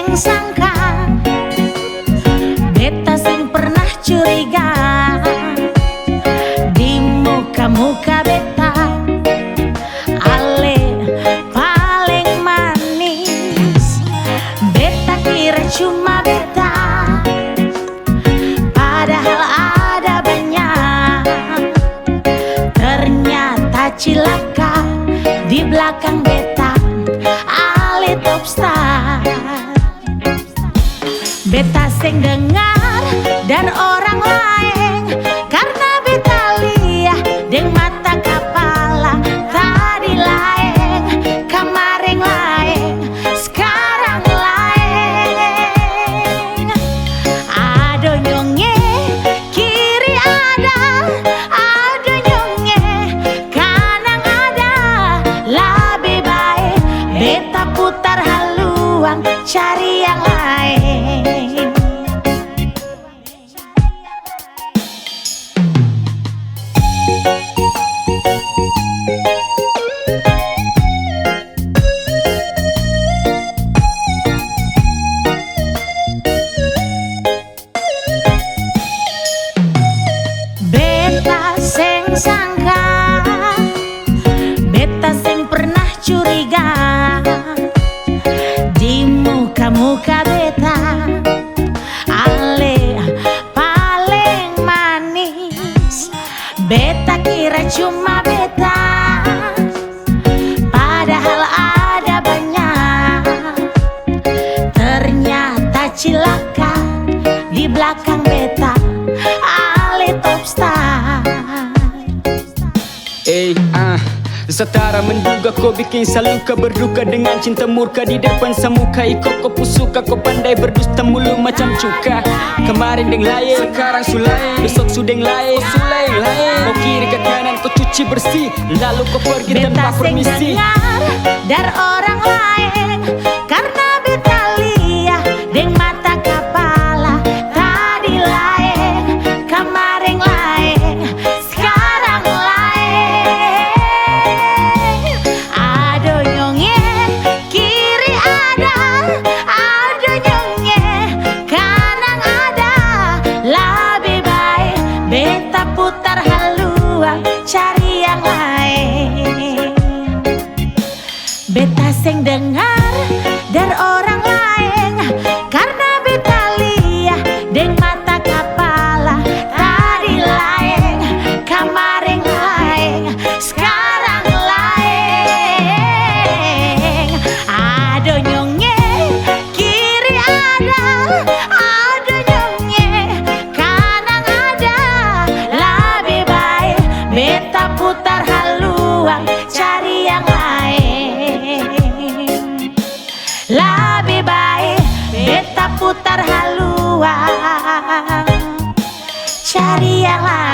sing sangka, beta sing pernah curiga di muka-muka beta. Ale paling manis, beta kira cuma beta, padahal ada banyak. Ternyata cilaka di belakang beta, Ale top star. Beta sing dengar dan orang lain, karena beta lihat deng mata kepala. Tadi lain, kemarin lain, sekarang lain. Ado nyonge, kiri ada nyonge, kanan ada. Lebih baik beta putar haluan, cari yang lain. Beta sing sangka, beta sing pernah curiga di muka-muka beta. Ale paling manis, beta kira cuma beta, padahal ada banyak. Ternyata cilaka di belakang beta, Ale top star. Setara menduga kau bikin saluka berduka dengan cinta murka di depan semuka. Iko kau pusuka, kau pandai berdusta mulu macam cuka. Kemarin deng lain, sekarang sulai, besok sudeng lain, sulai lain. Kau kiri ke kanan, kau cuci bersih, lalu kau pergi tanpa permisi. Beta sing dengar dari orang lain, karena beta lihat deng mata kepala. Tadi lain, kemarin lain, sekarang lain. Ado nyonge, kiri ada nyonge, kanan ada. Lebih baik beta putar haluan, cari yang lain. Beta sing dengar dari orang lain, karena beta lihat deng mata kepala. Tadi lain, kemarin lain, sekarang lain. Ado nyonge, kiri ada nyonge, kanan ada. Lebih baik beta putar haluan, cari yang lain. Lebih baik beta putar haluan, cari yang lain.